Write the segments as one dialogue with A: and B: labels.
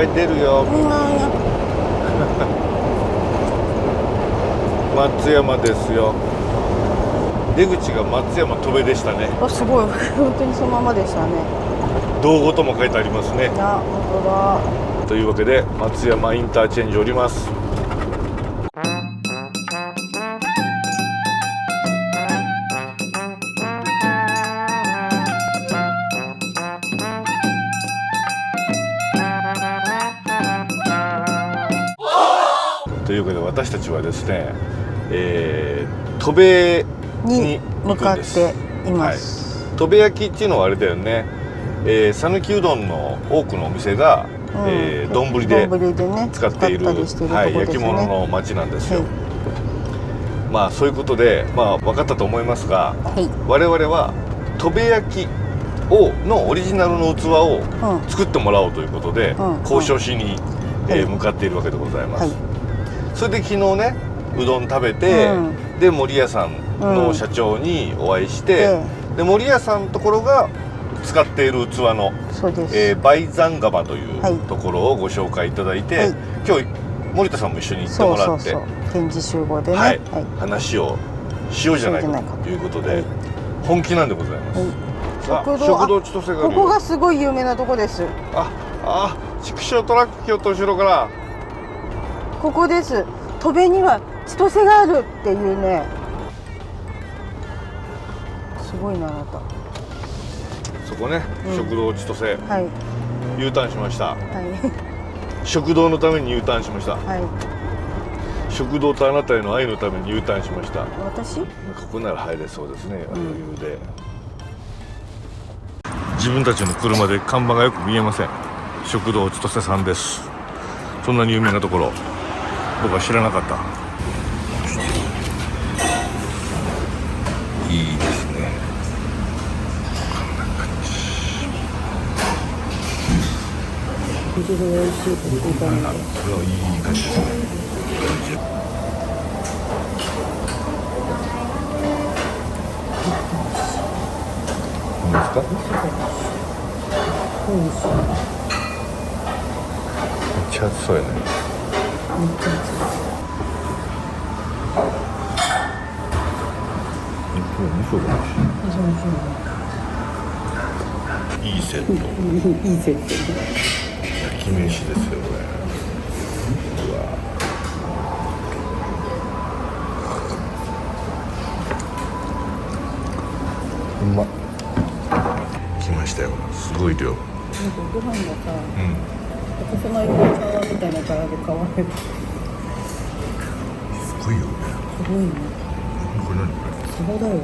A: はい出るよ。松山ですよ。出口が松山戸部でしたね。
B: あ、すごい本当にそのままでしたね。
A: 道後とも書いてありますね。
B: あ、本当だ。
A: というわけで松山インターチェンジ降ります。というわけで私たちはですね、戸部に
B: 向かっています。
A: 戸部焼きっていうのはあれだよね。讃岐うどんの多くのお店が丼で使っている焼き物の町なんですよ。まあそういうことで、まあ、分かったと思いますが、我々は戸部焼きのオリジナルの器を作ってもらおうということで、交渉しに向かっているわけでございます。それで昨日ねうどん食べて、で森屋さんの社長にお会いして、で森屋さんのところが使っている器の梅山窯というところをご紹介いただいて、今日森田さんも一緒に行ってもらって
B: 展示集合でね、
A: 話をしようじゃないかということで本気なんでございます。食堂千歳があるよ。
B: ここがすごい有名なとこです。
A: 畜生トラック京都後ろから
B: ここです。戸部には千歳があるっていうね。すごいなあなた。
A: そこね、食堂千歳、U ターンしました。食堂のために U ターンしました。食堂とあなたへの愛のために U ターンしました。
B: 私？
A: ここなら入れそうですね。余裕で。自分たちの車で看板がよく見えません。食堂千歳さんです。そんなに有名なところ僕は知らなかった。いいですね。こんな感じ。
B: これ美味しいって聞いたので。
A: これはいい感じですね。いいですか？
B: 美味しい。
A: めっちゃ熱そうやね。
B: めっちゃ熱い。
A: いいセット。
B: いいセット。
A: 焼き飯ですよこれ。うわ。うまっ。来ましたよ。すごい量。
B: なんかご飯がさ、細長い皮みたいな柄で買われる。
A: すごいよね。
B: すごいね。
A: これ何これ？
B: そばだよ。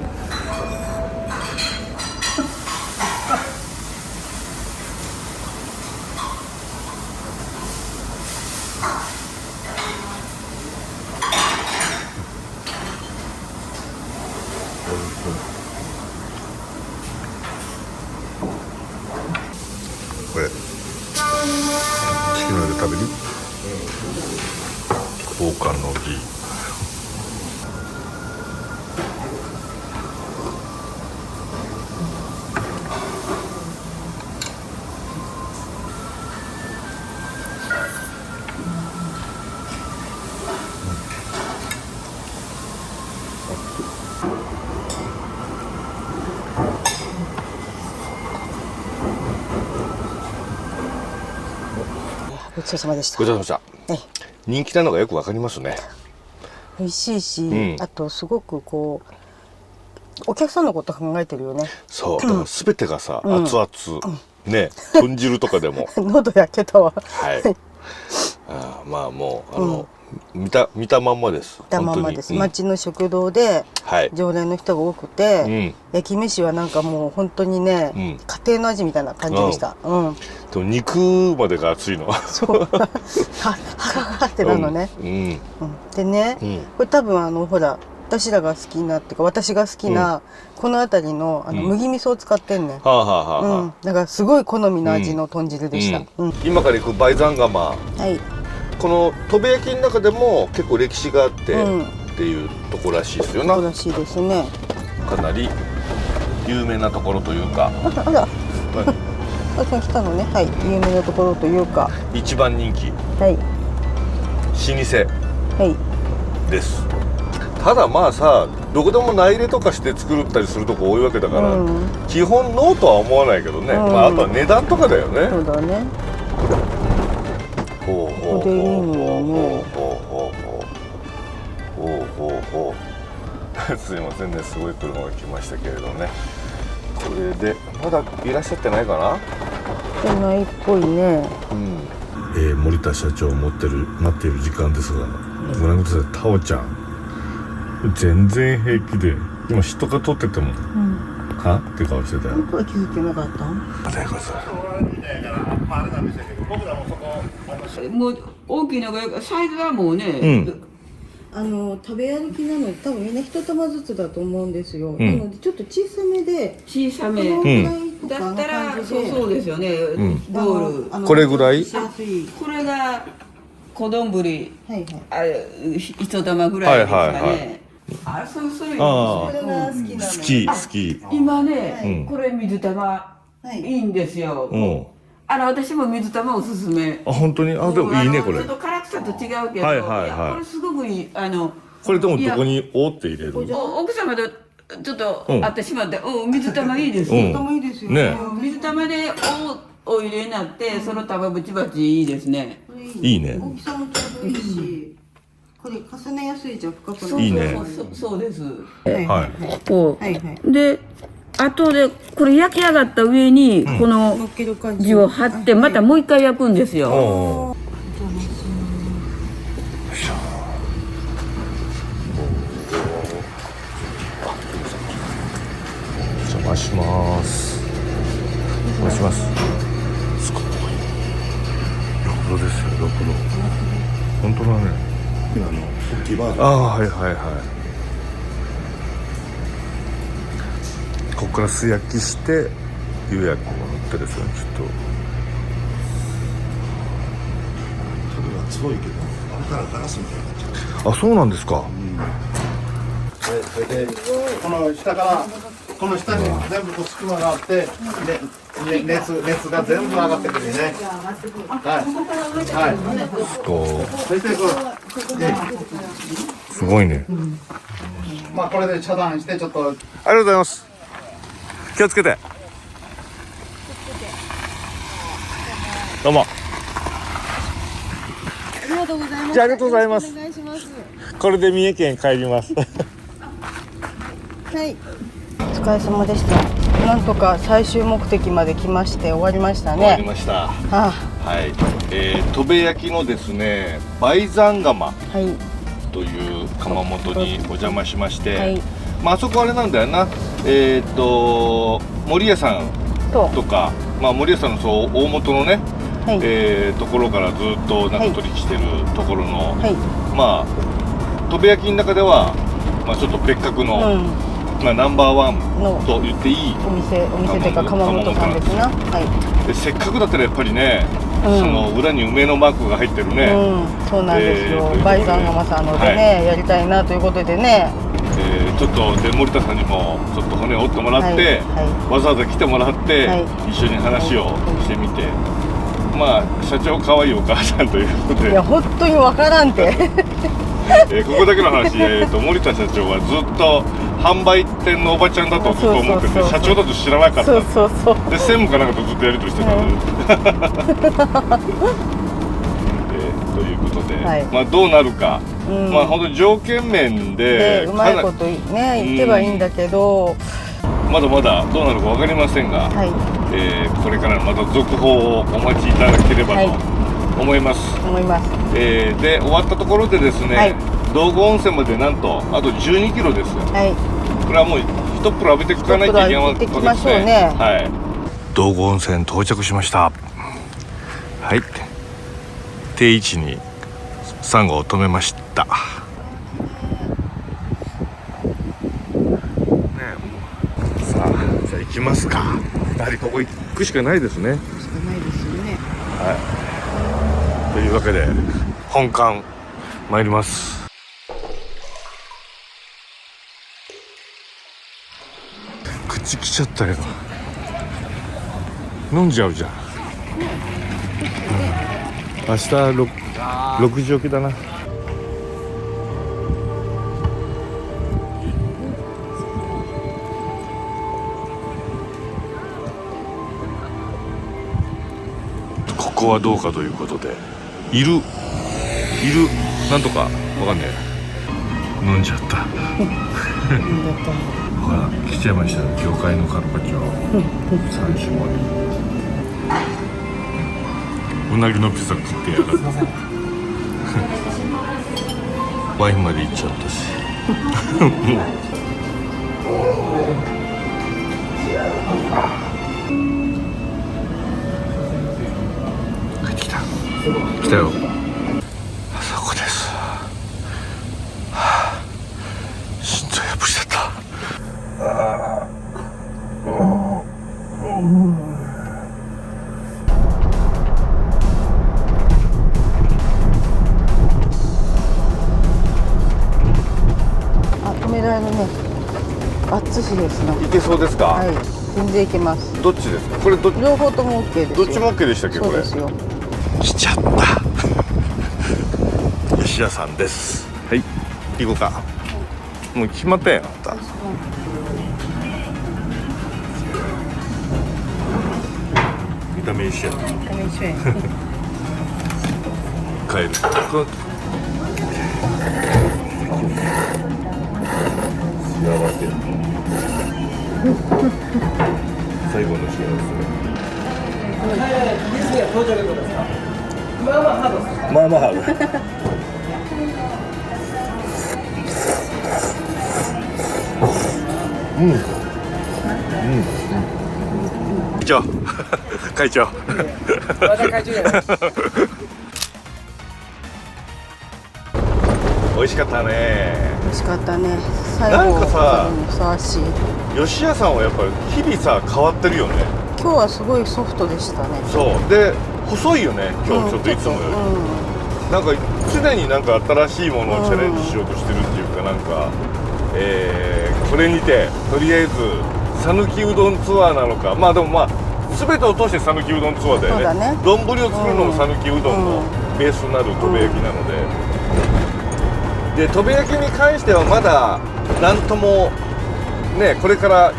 A: これチキンの上で食べる？王冠の儀。
B: ごちそうさまでした。
A: ごちそうさまでした。人気なのがよくわかりますね。
B: 美味しいし、あとすごくこうお客さんのこと考えてるよね。
A: そうだから全てがさ、熱々ね、豚汁とかでも
B: 喉焼けたわ。
A: まあもう見たまんまです。
B: 見たまんまです。町の食堂で常連の人が多くて、焼き飯はなんかもう本当にね、家庭の味みたいな感じでした。
A: でも肉までが熱いの。
B: そう。ははってなるのね。でね、これ多分ほら私らが好きなっていうか私が好きなこの辺りの麦味噌を使ってんねん。だからすごい好みの味の豚汁でした。
A: 今から行く梅山窯。この戸部焼きの中でも結構歴史があってっていうところらしいですよね。
B: そうらしいですね。
A: かなり有名なところというか。
B: あさん来たのね。はい、有名なところというか。
A: 一番人気。
B: はい。
A: 老舗。
B: はい。
A: です。ただまあさ、どこでも内入れとかして作ったりするとこ多いわけだから、基本ノーとは思わないけどね。まああとは値段とかだよね。
B: そうだね。
A: ほうほうほうほうほうほうほうほうほう。すいませんね、すごい車が来ましたけれどね。これでまだいらっしゃってないかな。
B: 来てないっぽいね。
A: 森田社長を待っている時間ですが、ご覧ください。タオちゃん全然平気で、今人が撮ってても、はって顔してたよ。
B: 僕は気づけなかった。
A: 待ってくださ
C: い。もう大きいのがサイズはもうね、
B: 食べ歩きなので多分みんな一玉ずつだと思うんですよ。なのでちょっと小さめで、
C: 小さめだったらそうですよね。ボール
A: これぐらい。
C: これが小丼一玉ぐらいですかね。あ、そうそれ
B: これが好きなの。
A: 好き。
C: 今ね、これ水玉いいんですよ。私も水玉おすすめ。
A: あ、本当に。あ、でもいいねこれ。
C: ちょっと辛さと違うけど、これすごくいい。
A: これでもどこにおって入れる？
C: 奥様とちょっと会ってしまって、水玉いいですよ。
B: 水玉いいですよね。
C: 水玉でお入れになって、その玉ブチバチいいですね。
A: いいね。
B: 大きさもちょうどいいし、これ重ねやすいじゃ深くない。
A: いいね。
C: そうです。
A: はい。
C: こうで、後でこれ焼き上がった上にこの字を貼ってまたもう一回焼くんですよ。
A: お邪魔します。お願いします。すごい。ろくろですよ、ろくろ。本当だね。大きいバージョン。はいはいはい。ここから素焼きして釉薬を塗ってですね、ちょっと。
D: それは強いけど、あれからガラスみたいになっちゃう。
A: あ、そうなんですか。
D: それでこの下からこの下に全部隙間があって、熱が全部上がってくるね。はい。そして
A: すごいね。
D: まあこれで遮断してちょっと。
A: ありがとうございます。気をつけて。どうも。
B: ありがとうございます。
A: じゃあありがとうございます。
B: お願いします。
A: これで三重県帰ります。
B: はい。お疲れ様でした。なんとか最終目的まで来まして終わりましたね。
A: 終わりました。はい。砥部焼きのですね、梅山窯という窯元にお邪魔しまして、まああそこあれなんだよな。森屋さんとか、まあ森屋さんのそう大元のね、ところからずっとなんか取引してるところの、まあ砥部焼きの中ではまあちょっと別格の。まあナンバーワンと言っていい
B: お店というか窯元さんですな。
A: でせっかくだったらやっぱりね、その裏に梅のマークが入ってるね。
B: そうなんですよ。梅山窯さんのでね、やりたいなということでね。
A: ちょっとで森田さんにもちょっと骨を折ってもらって、わざわざ来てもらって、一緒に話をしてみて、まあ社長可愛いお母さんということで。
B: いや本当にわからんて。
A: ここだけの話、森田社長はずっと販売店のおばちゃんだとずっと思ってて、社長だと知らなかった。で専務かなんかとずっとやり取りしてたんで、ということで、まあどうなるか、まあ本当に条件面で
B: うまいことね言ってはいいんだけど、
A: まだまだどうなるか分かりませんが、これからまた続報をお待ちいただければと思います。で終わったところでですね、道後温泉までなんとあと12キロです。これはもう一プロ浴びていかないといけないわけですね。道後温泉到着しました。はい。定位置にサンゴを止めました。ね、さあじゃあ行きますか。やはりここ行くしかないですね。というわけで本館参ります。口来ちゃったよ。飲んじゃうじゃん。明日6時起きだな。ここはどうかということで、いるなんとかわかんねえ。飲んじゃった。ほら来ちゃいましたよ、魚介のカルパッチョ3種盛り。うなぎのピザ食ってやがる。ワインまで行っちゃったし。帰ってきた。来たよ。あそこです。心臓破りだった。
B: 止められるね。バッツシですね。
A: いけそうですか。
B: はい、全然いけます。
A: どっちですか。これ
B: 両方とも OK ですよ。
A: どっちも OK でしたっけ。これ
B: そうですよ。
A: 来ちゃった。吉屋さんです。はい、行こうか。もう決まったやん、あんた。見た目一緒やな。帰る。幸せ。最後の幸せ。まあまあハード。まあまあハード。会長。会長。また会長や。美味しかったね。
B: 美味しかったね。最後
A: なんかさ、
B: にふさわしい。
A: 吉屋さんはやっぱり日々さ変わってるよね。
B: 今日はすごいソフトでしたね。
A: そうで細いよね今日ちょっといつもより。なんか常になんか新しいものをチャレンジしようとしてるっていうか、なんか、これにてとりあえず讃岐うどんツアーなのか、まあでもまあ全てを通して讃岐うどんツアーだよね。丼を作るのも讃岐うどんのベースになるとべ焼きなので、とべ焼きに関してはまだなんともね、これから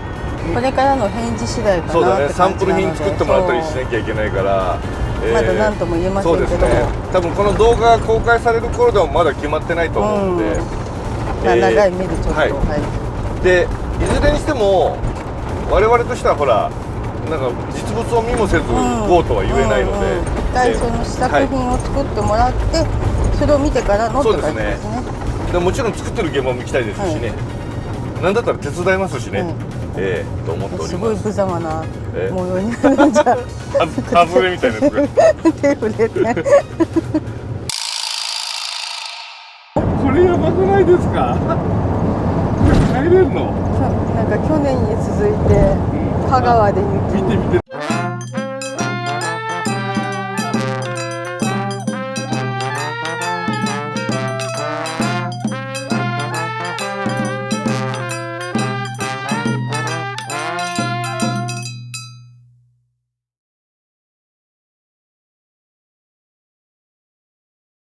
B: の返事次第かな。
A: そうだね、サンプル品作ってもらったりしなきゃいけないから、
B: まだ何とも言えませんけども、
A: そうですね、多分この動画が公開される頃でもまだ決まってないと思うので、
B: 長い目でちょっと、
A: でいずれにしても我々としてはほらなんか実物を見もせず GO とは言えないので、
B: 一回その試作品を作ってもらって、それを見てからのって感じですね。
A: でもちろん作ってる現場も行きたいですしね、なんだったら手伝いますしね、と思っております。
B: すごい無様な模様になるんじゃ
A: ハズレみたいなやつが
B: 手触れて
A: これやばくないですか。これ帰れるの。
B: なんか去年に続いて香川で雪。
A: 見て見て。